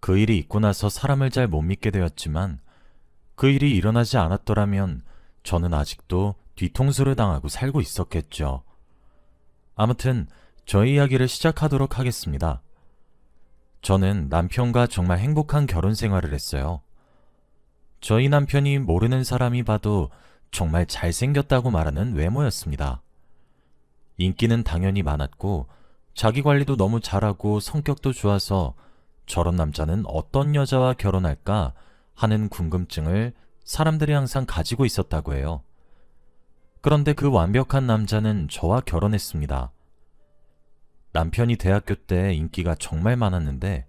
그 일이 있고 나서 사람을 잘 못 믿게 되었지만 그 일이 일어나지 않았더라면 저는 아직도 뒤통수를 당하고 살고 있었겠죠. 아무튼 저희 이야기를 시작하도록 하겠습니다. 저는 남편과 정말 행복한 결혼 생활을 했어요. 저희 남편이 모르는 사람이 봐도 정말 잘생겼다고 말하는 외모였습니다. 인기는 당연히 많았고 자기 관리도 너무 잘하고 성격도 좋아서 저런 남자는 어떤 여자와 결혼할까 하는 궁금증을 사람들이 항상 가지고 있었다고 해요. 그런데 그 완벽한 남자는 저와 결혼했습니다. 남편이 대학교 때 인기가 정말 많았는데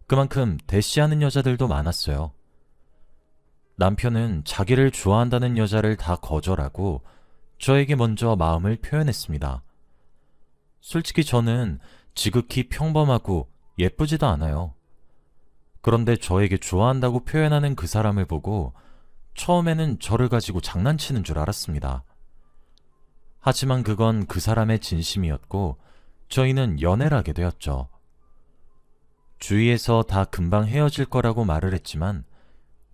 그만큼 대시하는 여자들도 많았어요. 남편은 자기를 좋아한다는 여자를 다 거절하고 저에게 먼저 마음을 표현했습니다. 솔직히 저는 지극히 평범하고 예쁘지도 않아요. 그런데 저에게 좋아한다고 표현하는 그 사람을 보고 처음에는 저를 가지고 장난치는 줄 알았습니다. 하지만 그건 그 사람의 진심이었고 저희는 연애를 하게 되었죠. 주위에서 다 금방 헤어질 거라고 말을 했지만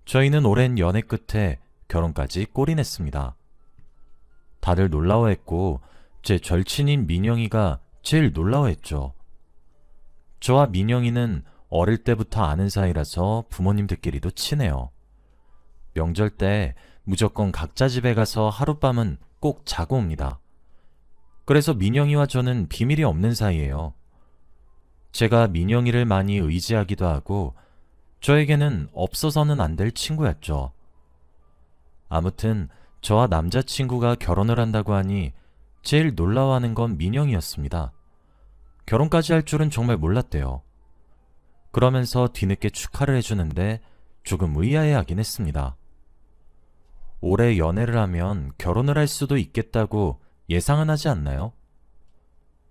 저희는 오랜 연애 끝에 결혼까지 골인했습니다. 다들 놀라워했고 제 절친인 민영이가 제일 놀라워했죠. 저와 민영이는 어릴 때부터 아는 사이라서 부모님들끼리도 친해요. 명절 때 무조건 각자 집에 가서 하룻밤은 꼭 자고 옵니다. 그래서 민영이와 저는 비밀이 없는 사이예요. 제가 민영이를 많이 의지하기도 하고 저에게는 없어서는 안 될 친구였죠. 아무튼 저와 남자친구가 결혼을 한다고 하니 제일 놀라워하는 건 민영이었습니다. 결혼까지 할 줄은 정말 몰랐대요. 그러면서 뒤늦게 축하를 해주는데 조금 의아해하긴 했습니다. 오래 연애를 하면 결혼을 할 수도 있겠다고 예상은 하지 않나요?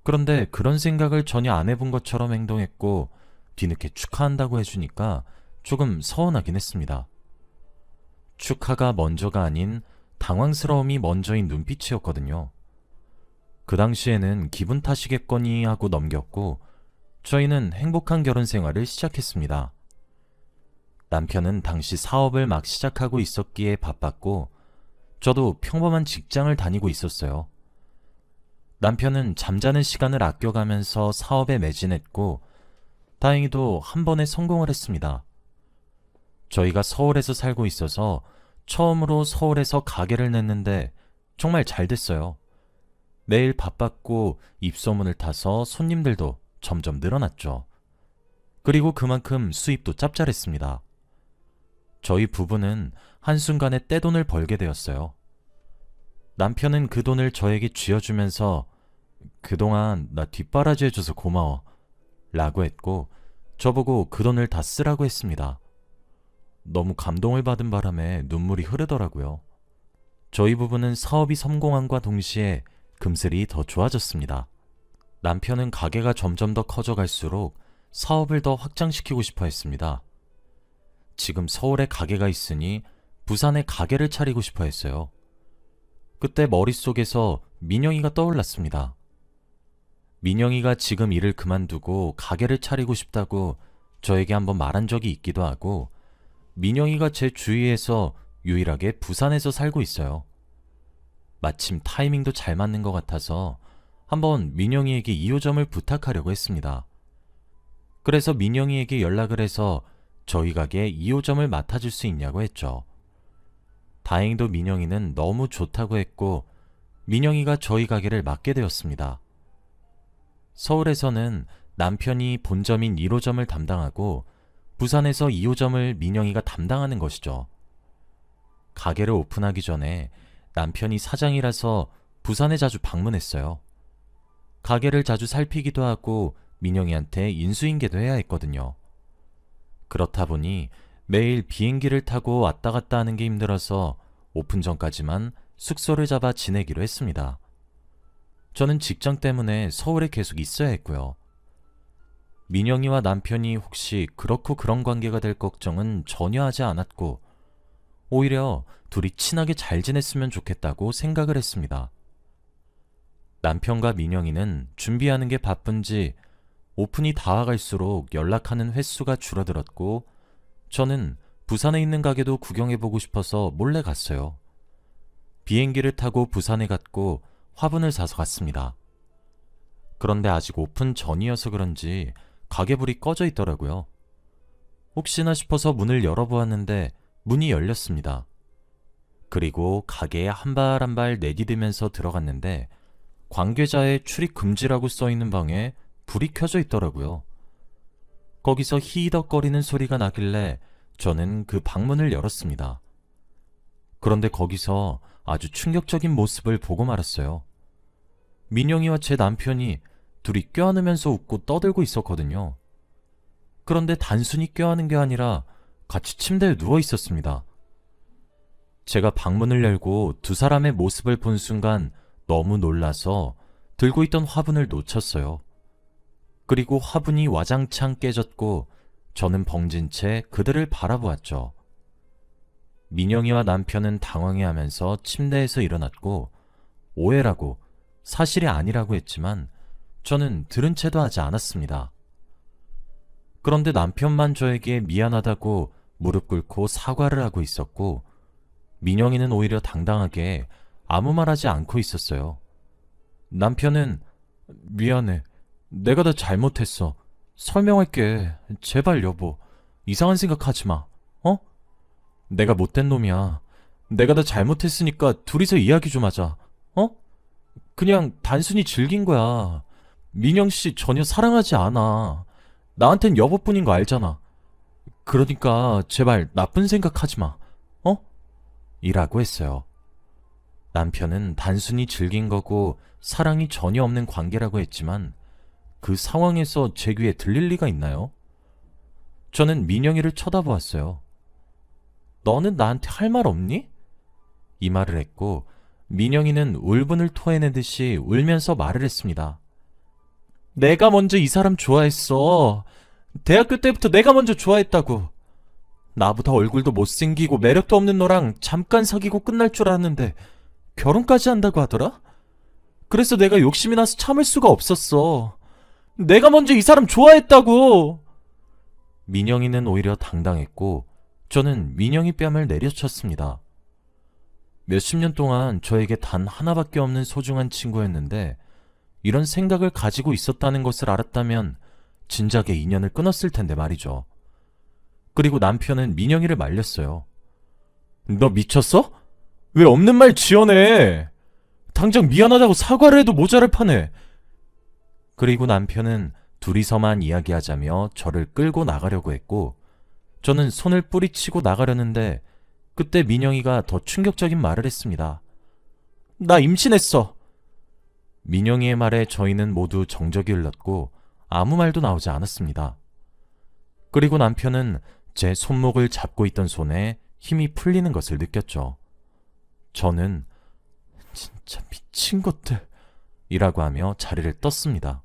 그런데 그런 생각을 전혀 안 해본 것처럼 행동했고 뒤늦게 축하한다고 해주니까 조금 서운하긴 했습니다. 축하가 먼저가 아닌 당황스러움이 먼저인 눈빛이었거든요. 그 당시에는 기분 탓이겠거니 하고 넘겼고 저희는 행복한 결혼 생활을 시작했습니다. 남편은 당시 사업을 막 시작하고 있었기에 바빴고 저도 평범한 직장을 다니고 있었어요. 남편은 잠자는 시간을 아껴가면서 사업에 매진했고 다행히도 한 번에 성공을 했습니다. 저희가 서울에서 살고 있어서 처음으로 서울에서 가게를 냈는데 정말 잘 됐어요. 매일 바빴고 입소문을 타서 손님들도 점점 늘어났죠. 그리고 그만큼 수입도 짭짤했습니다. 저희 부부는 한순간에 떼돈을 벌게 되었어요. 남편은 그 돈을 저에게 쥐어주면서 그동안 나 뒷바라지 해줘서 고마워 라고 했고 저보고 그 돈을 다 쓰라고 했습니다. 너무 감동을 받은 바람에 눈물이 흐르더라고요. 저희 부부는 사업이 성공함과 동시에 금슬이 더 좋아졌습니다. 남편은 가게가 점점 더 커져갈수록 사업을 더 확장시키고 싶어 했습니다. 지금 서울에 가게가 있으니 부산에 가게를 차리고 싶어 했어요. 그때 머릿속에서 민영이가 떠올랐습니다. 민영이가 지금 일을 그만두고 가게를 차리고 싶다고 저에게 한번 말한 적이 있기도 하고 민영이가 제 주위에서 유일하게 부산에서 살고 있어요. 마침 타이밍도 잘 맞는 것 같아서 한번 민영이에게 2호점을 부탁하려고 했습니다. 그래서 민영이에게 연락을 해서 저희 가게 2호점을 맡아줄 수 있냐고 했죠. 다행히도 민영이는 너무 좋다고 했고 민영이가 저희 가게를 맡게 되었습니다. 서울에서는 남편이 본점인 1호점을 담당하고 부산에서 2호점을 민영이가 담당하는 것이죠. 가게를 오픈하기 전에 남편이 사장이라서 부산에 자주 방문했어요. 가게를 자주 살피기도 하고 민영이한테 인수인계도 해야 했거든요. 그렇다 보니 매일 비행기를 타고 왔다 갔다 하는 게 힘들어서 오픈 전까지만 숙소를 잡아 지내기로 했습니다. 저는 직장 때문에 서울에 계속 있어야 했고요. 민영이와 남편이 혹시 그렇고 그런 관계가 될 걱정은 전혀 하지 않았고 오히려 둘이 친하게 잘 지냈으면 좋겠다고 생각을 했습니다. 남편과 민영이는 준비하는 게 바쁜지 오픈이 다가갈수록 연락하는 횟수가 줄어들었고 저는 부산에 있는 가게도 구경해보고 싶어서 몰래 갔어요. 비행기를 타고 부산에 갔고 화분을 사서 갔습니다. 그런데 아직 오픈 전이어서 그런지 가게불이 꺼져 있더라고요. 혹시나 싶어서 문을 열어보았는데 문이 열렸습니다. 그리고 가게에 한 발 한 발 내디디면서 들어갔는데 관계자의 출입 금지라고 써있는 방에 불이 켜져 있더라고요. 거기서 히덕거리는 소리가 나길래 저는 그 방문을 열었습니다. 그런데 거기서 아주 충격적인 모습을 보고 말았어요. 민영이와 제 남편이 둘이 껴안으면서 웃고 떠들고 있었거든요. 그런데 단순히 껴안은 게 아니라 같이 침대에 누워 있었습니다. 제가 방문을 열고 두 사람의 모습을 본 순간 너무 놀라서 들고 있던 화분을 놓쳤어요. 그리고 화분이 와장창 깨졌고 저는 벙진 채 그들을 바라보았죠. 민영이와 남편은 당황해하면서 침대에서 일어났고 오해라고 사실이 아니라고 했지만 저는 들은 채도 하지 않았습니다. 그런데 남편만 저에게 미안하다고 무릎 꿇고 사과를 하고 있었고 민영이는 오히려 당당하게 아무 말하지 않고 있었어요. 남편은 미안해. 내가 다 잘못했어. 설명할게. 제발 여보. 이상한 생각하지 마. 어? 내가 못된 놈이야. 내가 다 잘못했으니까 둘이서 이야기 좀 하자. 어? 그냥 단순히 즐긴 거야. 민영씨 전혀 사랑하지 않아. 나한텐 여보뿐인 거 알잖아. 그러니까 제발 나쁜 생각하지 마. 어? 이라고 했어요. 남편은 단순히 즐긴 거고 사랑이 전혀 없는 관계라고 했지만 그 상황에서 제 귀에 들릴 리가 있나요? 저는 민영이를 쳐다보았어요. 너는 나한테 할 말 없니? 이 말을 했고 민영이는 울분을 토해내듯이 울면서 말을 했습니다. 내가 먼저 이 사람 좋아했어. 대학교 때부터 내가 먼저 좋아했다고. 나보다 얼굴도 못생기고 매력도 없는 너랑 잠깐 사귀고 끝날 줄 알았는데 결혼까지 한다고 하더라? 그래서 내가 욕심이 나서 참을 수가 없었어. 내가 먼저 이 사람 좋아했다고. 민영이는 오히려 당당했고 저는 민영이 뺨을 내려쳤습니다. 몇십 년 동안 저에게 단 하나밖에 없는 소중한 친구였는데 이런 생각을 가지고 있었다는 것을 알았다면 진작에 인연을 끊었을 텐데 말이죠. 그리고 남편은 민영이를 말렸어요. 너 미쳤어? 왜 없는 말 지어내? 당장 미안하다고 사과를 해도 모자랄 판에. 그리고 남편은 둘이서만 이야기하자며 저를 끌고 나가려고 했고 저는 손을 뿌리치고 나가려는데 그때 민영이가 더 충격적인 말을 했습니다. 나 임신했어. 민영이의 말에 저희는 모두 정적이 흘렀고 아무 말도 나오지 않았습니다. 그리고 남편은 제 손목을 잡고 있던 손에 힘이 풀리는 것을 느꼈죠. 저는 진짜 미친 것들 이라고 하며 자리를 떴습니다.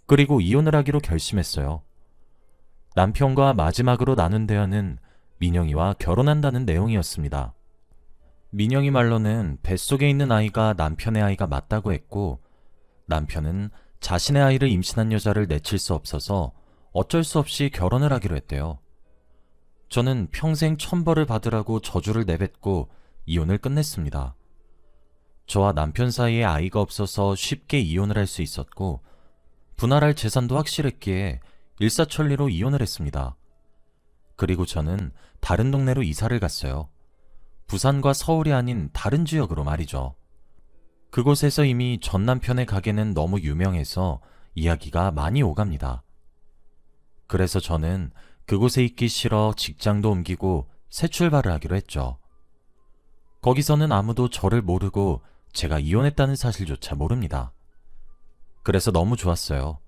그리고 이혼을 하기로 결심했어요. 남편과 마지막으로 나눈 대화는 민영이와 결혼한다는 내용이었습니다. 민영이 말로는 뱃속에 있는 아이가 남편의 아이가 맞다고 했고 남편은 자신의 아이를 임신한 여자를 내칠 수 없어서 어쩔 수 없이 결혼을 하기로 했대요. 저는 평생 천벌을 받으라고 저주를 내뱉고 이혼을 끝냈습니다. 저와 남편 사이에 아이가 없어서 쉽게 이혼을 할 수 있었고 분할할 재산도 확실했기에 일사천리로 이혼을 했습니다. 그리고 저는 다른 동네로 이사를 갔어요. 부산과 서울이 아닌 다른 지역으로 말이죠. 그곳에서 이미 전 남편의 가게는 너무 유명해서 이야기가 많이 오갑니다. 그래서 저는 그곳에 있기 싫어 직장도 옮기고 새 출발을 하기로 했죠. 거기서는 아무도 저를 모르고 제가 이혼했다는 사실조차 모릅니다. 그래서 너무 좋았어요.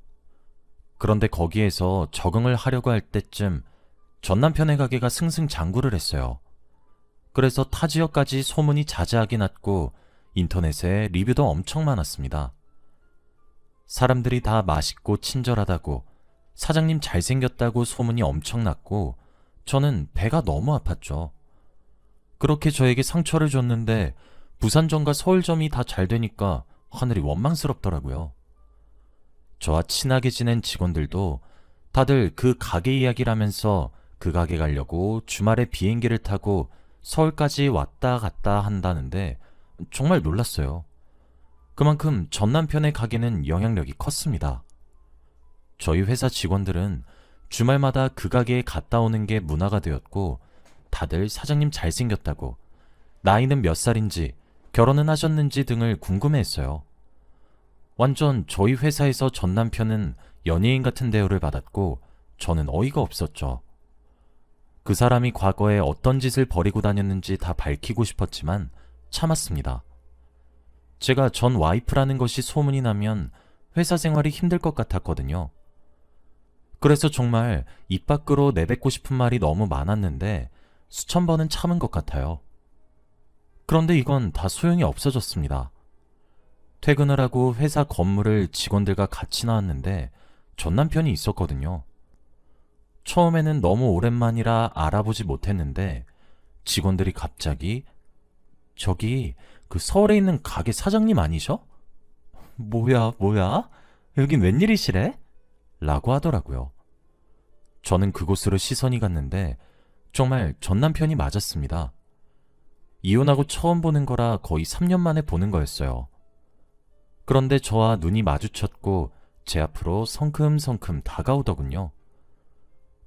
그런데 거기에서 적응을 하려고 할 때쯤 전 남편의 가게가 승승장구를 했어요. 그래서 타 지역까지 소문이 자자하게 났고 인터넷에 리뷰도 엄청 많았습니다. 사람들이 다 맛있고 친절하다고 사장님 잘생겼다고 소문이 엄청 났고 저는 배가 너무 아팠죠. 그렇게 저에게 상처를 줬는데 부산점과 서울점이 다 잘 되니까 하늘이 원망스럽더라고요. 저와 친하게 지낸 직원들도 다들 그 가게 이야기를 하면서 그 가게 가려고 주말에 비행기를 타고 서울까지 왔다 갔다 한다는데 정말 놀랐어요. 그만큼 전 남편의 가게는 영향력이 컸습니다. 저희 회사 직원들은 주말마다 그 가게에 갔다 오는 게 문화가 되었고, 다들 사장님 잘생겼다고, 나이는 몇 살인지, 결혼은 하셨는지 등을 궁금해했어요. 완전 저희 회사에서 전 남편은 연예인 같은 대우를 받았고, 저는 어이가 없었죠. 그 사람이 과거에 어떤 짓을 벌이고 다녔는지 다 밝히고 싶었지만 참았습니다. 제가 전 와이프라는 것이 소문이 나면 회사 생활이 힘들 것 같았거든요. 그래서 정말 입 밖으로 내뱉고 싶은 말이 너무 많았는데 수천 번은 참은 것 같아요. 그런데 이건 다 소용이 없어졌습니다. 퇴근을 하고 회사 건물을 직원들과 같이 나왔는데 전 남편이 있었거든요. 처음에는 너무 오랜만이라 알아보지 못했는데 직원들이 갑자기 저기 그 서울에 있는 가게 사장님 아니셔? 뭐야? 여긴 웬일이시래? 라고 하더라고요. 저는 그곳으로 시선이 갔는데 정말 전 남편이 맞았습니다. 이혼하고 처음 보는 거라 거의 3년 만에 보는 거였어요. 그런데 저와 눈이 마주쳤고 제 앞으로 성큼성큼 다가오더군요.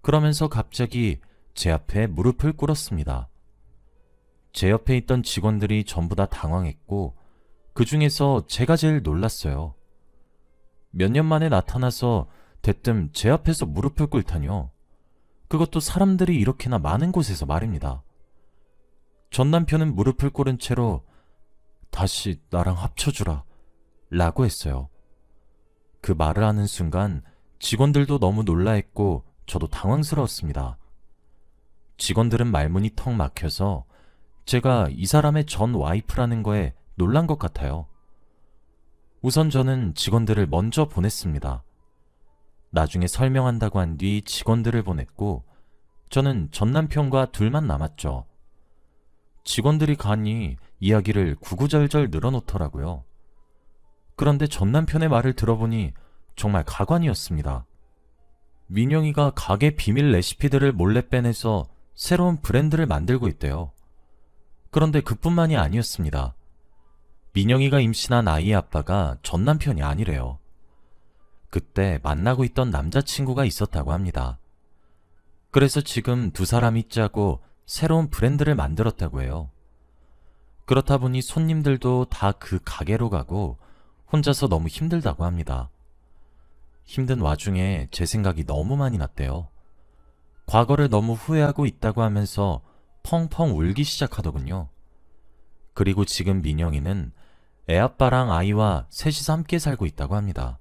그러면서 갑자기 제 앞에 무릎을 꿇었습니다. 제 옆에 있던 직원들이 전부 다 당황했고 그 중에서 제가 제일 놀랐어요. 몇 년 만에 나타나서 대뜸 제 앞에서 무릎을 꿇다니요. 그것도 사람들이 이렇게나 많은 곳에서 말입니다. 전 남편은 무릎을 꿇은 채로 다시 나랑 합쳐주라 라고 했어요. 그 말을 하는 순간 직원들도 너무 놀라했고 저도 당황스러웠습니다. 직원들은 말문이 턱 막혀서 제가 이 사람의 전 와이프라는 거에 놀란 것 같아요. 우선 저는 직원들을 먼저 보냈습니다. 나중에 설명한다고 한 뒤 직원들을 보냈고 저는 전 남편과 둘만 남았죠. 직원들이 가니 이야기를 구구절절 늘어놓더라고요. 그런데 전 남편의 말을 들어보니 정말 가관이었습니다. 민영이가 가게 비밀 레시피들을 몰래 빼내서 새로운 브랜드를 만들고 있대요. 그런데 그뿐만이 아니었습니다. 민영이가 임신한 아이의 아빠가 전 남편이 아니래요. 그때 만나고 있던 남자친구가 있었다고 합니다. 그래서 지금 두 사람이 짜고 새로운 브랜드를 만들었다고 해요. 그렇다 보니 손님들도 다 그 가게로 가고 혼자서 너무 힘들다고 합니다. 힘든 와중에 제 생각이 너무 많이 났대요. 과거를 너무 후회하고 있다고 하면서 펑펑 울기 시작하더군요. 그리고 지금 민영이는 애아빠랑 아이와 셋이서 함께 살고 있다고 합니다.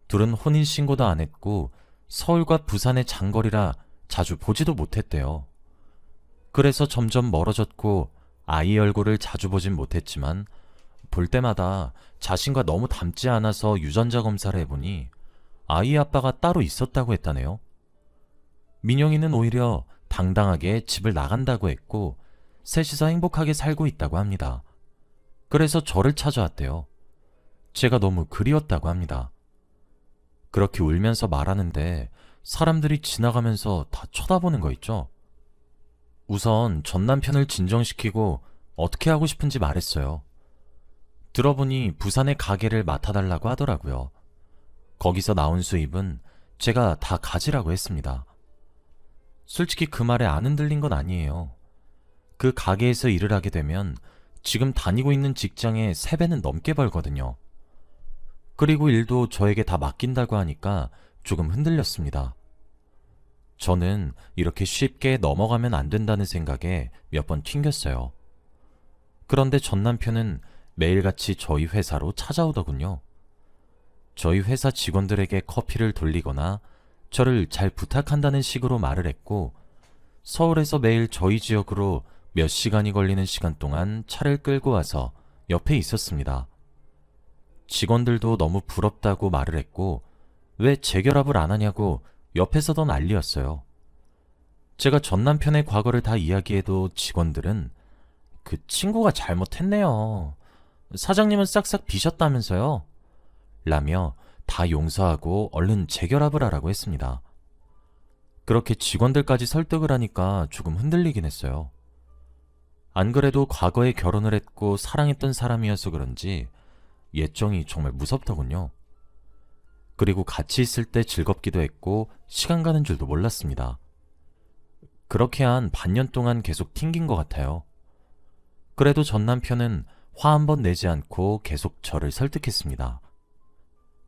둘은 혼인신고도 안 했고 서울과 부산의 장거리라 자주 보지도 못했대요. 그래서 점점 멀어졌고 아이 얼굴을 자주 보진 못했지만 볼 때마다 자신과 너무 닮지 않아서 유전자 검사를 해보니 아이 아빠가 따로 있었다고 했다네요. 민영이는 오히려 당당하게 집을 나간다고 했고 셋이서 행복하게 살고 있다고 합니다. 그래서 저를 찾아왔대요. 제가 너무 그리웠다고 합니다. 그렇게 울면서 말하는데 사람들이 지나가면서 다 쳐다보는 거 있죠? 우선 전 남편을 진정시키고 어떻게 하고 싶은지 말했어요. 들어보니 부산의 가게를 맡아달라고 하더라고요. 거기서 나온 수입은 제가 다 가지라고 했습니다. 솔직히 그 말에 안 흔들린 건 아니에요. 그 가게에서 일을 하게 되면 지금 다니고 있는 직장의 3배는 넘게 벌거든요. 그리고 일도 저에게 다 맡긴다고 하니까 조금 흔들렸습니다. 저는 이렇게 쉽게 넘어가면 안 된다는 생각에 몇 번 튕겼어요. 그런데 전 남편은 매일같이 저희 회사로 찾아오더군요. 저희 회사 직원들에게 커피를 돌리거나 저를 잘 부탁한다는 식으로 말을 했고 서울에서 매일 저희 지역으로 몇 시간이 걸리는 시간 동안 차를 끌고 와서 옆에 있었습니다. 직원들도 너무 부럽다고 말을 했고 왜 재결합을 안 하냐고 옆에서도 난리였어요. 제가 전 남편의 과거를 다 이야기해도 직원들은 그 친구가 잘못했네요. 사장님은 싹싹 비셨다면서요? 라며 다 용서하고 얼른 재결합을 하라고 했습니다. 그렇게 직원들까지 설득을 하니까 조금 흔들리긴 했어요. 안 그래도 과거에 결혼을 했고 사랑했던 사람이어서 그런지 예정이 정말 무섭더군요. 그리고 같이 있을 때 즐겁기도 했고 시간 가는 줄도 몰랐습니다. 그렇게 한 반년 동안 계속 튕긴 것 같아요. 그래도 전 남편은 화 한 번 내지 않고 계속 저를 설득했습니다.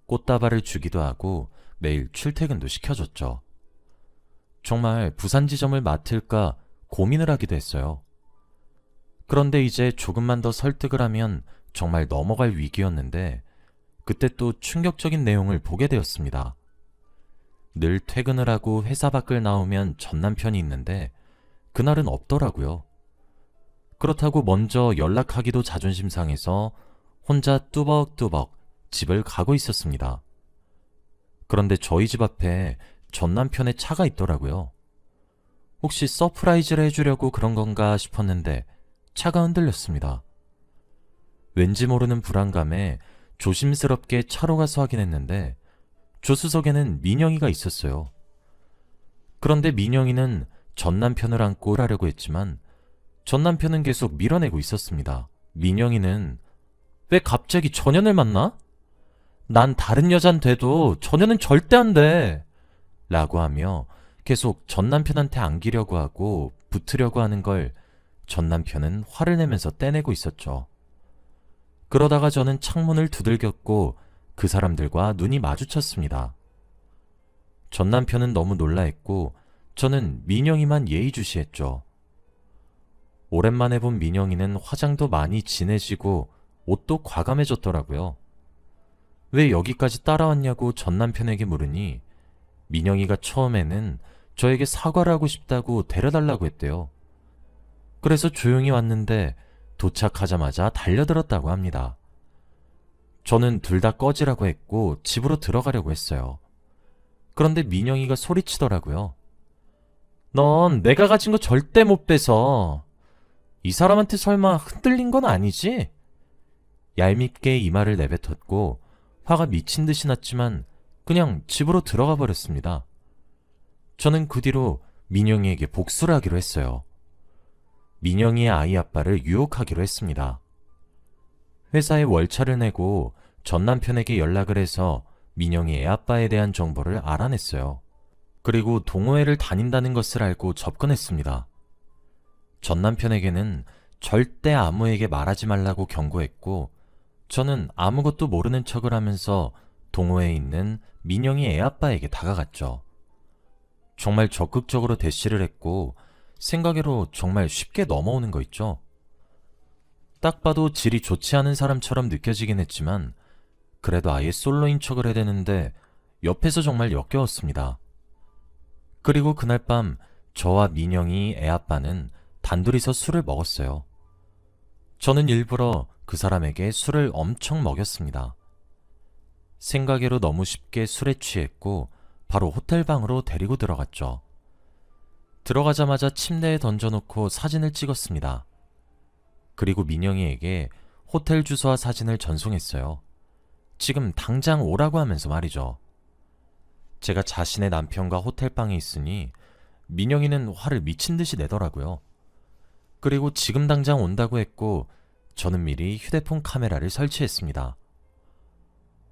꽃다발을 주기도 하고 매일 출퇴근도 시켜줬죠. 정말 부산 지점을 맡을까 고민을 하기도 했어요. 그런데 이제 조금만 더 설득을 하면 정말 넘어갈 위기였는데 그때 또 충격적인 내용을 보게 되었습니다. 늘 퇴근을 하고 회사 밖을 나오면 전 남편이 있는데 그날은 없더라고요. 그렇다고 먼저 연락하기도 자존심 상해서 혼자 뚜벅뚜벅 집을 가고 있었습니다. 그런데 저희 집 앞에 전 남편의 차가 있더라고요. 혹시 서프라이즈를 해주려고 그런 건가 싶었는데 차가 흔들렸습니다. 왠지 모르는 불안감에 조심스럽게 차로 가서 확인했는데 조수석에는 민영이가 있었어요. 그런데 민영이는 전 남편을 안고 하려고 했지만 전 남편은 계속 밀어내고 있었습니다. 민영이는 왜 갑자기 전현을 만나? 난 다른 여잔 돼도 전현은 절대 안 돼! 라고 하며 계속 전 남편한테 안기려고 하고 붙으려고 하는 걸 전 남편은 화를 내면서 떼내고 있었죠. 그러다가 저는 창문을 두들겼고 그 사람들과 눈이 마주쳤습니다. 전 남편은 너무 놀라했고 저는 민영이만 예의주시했죠. 오랜만에 본 민영이는 화장도 많이 진해지고 옷도 과감해졌더라고요. 왜 여기까지 따라왔냐고 전 남편에게 물으니 민영이가 처음에는 저에게 사과를 하고 싶다고 데려달라고 했대요. 그래서 조용히 왔는데 도착하자마자 달려들었다고 합니다. 저는 둘 다 꺼지라고 했고 집으로 들어가려고 했어요. 그런데 민영이가 소리치더라고요. 넌 내가 가진 거 절대 못 뺏어. 이 사람한테 설마 흔들린 건 아니지? 얄밉게 이 말을 내뱉었고 화가 미친 듯이 났지만 그냥 집으로 들어가 버렸습니다. 저는 그 뒤로 민영이에게 복수를 하기로 했어요. 민영이의 아이 아빠를 유혹하기로 했습니다. 회사에 월차를 내고 전 남편에게 연락을 해서 민영이 애 아빠에 대한 정보를 알아냈어요. 그리고 동호회를 다닌다는 것을 알고 접근했습니다. 전 남편에게는 절대 아무에게 말하지 말라고 경고했고 저는 아무것도 모르는 척을 하면서 동호회에 있는 민영이 애 아빠에게 다가갔죠. 정말 적극적으로 대시를 했고 생각외로 정말 쉽게 넘어오는 거 있죠. 딱 봐도 질이 좋지 않은 사람처럼 느껴지긴 했지만 그래도 아예 솔로인 척을 해대는데 옆에서 정말 역겨웠습니다. 그리고 그날 밤 저와 민영이 애 아빠는 단둘이서 술을 먹었어요. 저는 일부러 그 사람에게 술을 엄청 먹였습니다. 생각외로 너무 쉽게 술에 취했고 바로 호텔방으로 데리고 들어갔죠. 들어가자마자 침대에 던져놓고 사진을 찍었습니다. 그리고 민영이에게 호텔 주소와 사진을 전송했어요. 지금 당장 오라고 하면서 말이죠. 제가 자신의 남편과 호텔방에 있으니 민영이는 화를 미친 듯이 내더라고요. 그리고 지금 당장 온다고 했고 저는 미리 휴대폰 카메라를 설치했습니다.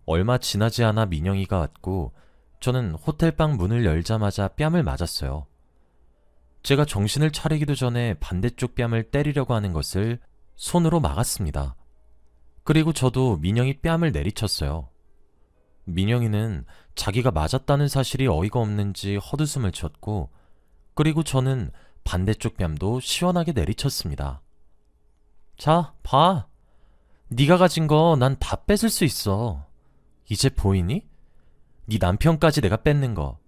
얼마 지나지 않아 민영이가 왔고 저는 호텔방 문을 열자마자 뺨을 맞았어요. 제가 정신을 차리기도 전에 반대쪽 뺨을 때리려고 하는 것을 손으로 막았습니다. 그리고 저도 민영이 뺨을 내리쳤어요. 민영이는 자기가 맞았다는 사실이 어이가 없는지 헛웃음을 쳤고 그리고 저는 반대쪽 뺨도 시원하게 내리쳤습니다. 자, 봐. 네가 가진 거 난 다 뺏을 수 있어. 이제 보이니? 네 남편까지 내가 뺏는 거.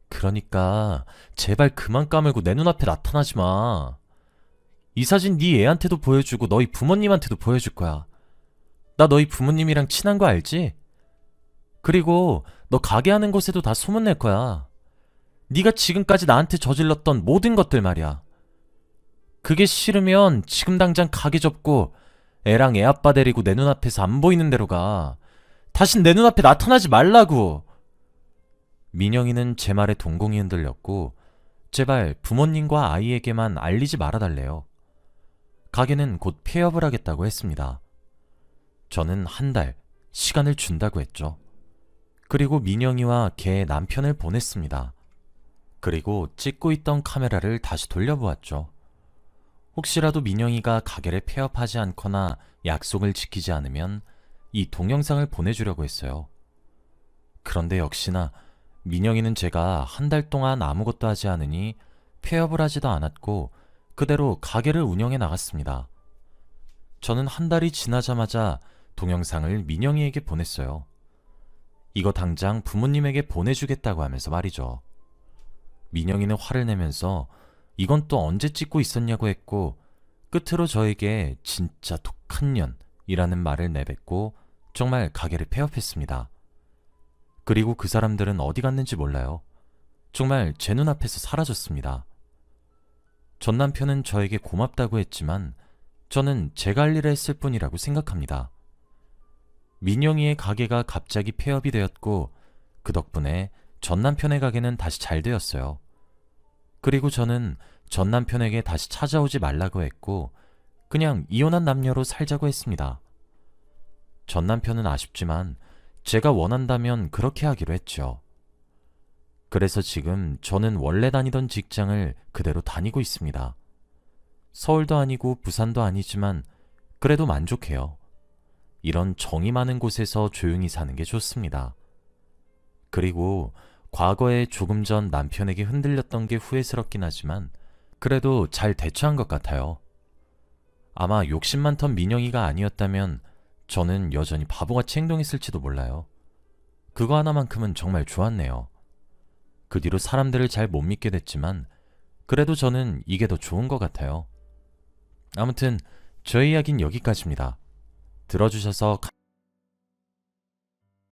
그러니까 제발 그만 까물고 내 눈앞에 나타나지 마. 이 사진 네 애한테도 보여주고 너희 부모님한테도 보여줄 거야. 나 너희 부모님이랑 친한 거 알지? 그리고 너 가게 하는 곳에도 다 소문낼 거야. 네가 지금까지 나한테 저질렀던 모든 것들 말이야. 그게 싫으면 지금 당장 가게 접고 애랑 애 아빠 데리고 내 눈앞에서 안 보이는 데로 가. 다신 내 눈앞에 나타나지 말라고! 민영이는 제 말에 동공이 흔들렸고 제발 부모님과 아이에게만 알리지 말아달래요. 가게는 곧 폐업을 하겠다고 했습니다. 저는 한 달 시간을 준다고 했죠. 그리고 민영이와 걔의 남편을 보냈습니다. 그리고 찍고 있던 카메라를 다시 돌려보았죠. 혹시라도 민영이가 가게를 폐업하지 않거나 약속을 지키지 않으면 이 동영상을 보내주려고 했어요. 그런데 역시나 민영이는 제가 한 달 동안 아무것도 하지 않으니 폐업을 하지도 않았고 그대로 가게를 운영해 나갔습니다. 저는 한 달이 지나자마자 동영상을 민영이에게 보냈어요. 이거 당장 부모님에게 보내주겠다고 하면서 말이죠. 민영이는 화를 내면서 이건 또 언제 찍고 있었냐고 했고 끝으로 저에게 진짜 독한 년이라는 말을 내뱉고 정말 가게를 폐업했습니다. 그리고 그 사람들은 어디 갔는지 몰라요. 정말 제 눈앞에서 사라졌습니다. 전 남편은 저에게 고맙다고 했지만 저는 제가 할 일을 했을 뿐이라고 생각합니다. 민영이의 가게가 갑자기 폐업이 되었고 그 덕분에 전 남편의 가게는 다시 잘 되었어요. 그리고 저는 전 남편에게 다시 찾아오지 말라고 했고 그냥 이혼한 남녀로 살자고 했습니다. 전 남편은 아쉽지만 제가 원한다면 그렇게 하기로 했죠. 그래서 지금 저는 원래 다니던 직장을 그대로 다니고 있습니다. 서울도 아니고 부산도 아니지만 그래도 만족해요. 이런 정이 많은 곳에서 조용히 사는 게 좋습니다. 그리고 과거에 조금 전 남편에게 흔들렸던 게 후회스럽긴 하지만 그래도 잘 대처한 것 같아요. 아마 욕심 많던 민영이가 아니었다면 저는 여전히 바보같이 행동했을지도 몰라요. 그거 하나만큼은 정말 좋았네요. 그 뒤로 사람들을 잘 못 믿게 됐지만 그래도 저는 이게 더 좋은 것 같아요. 아무튼 저의 이야기는 여기까지입니다. 들어주셔서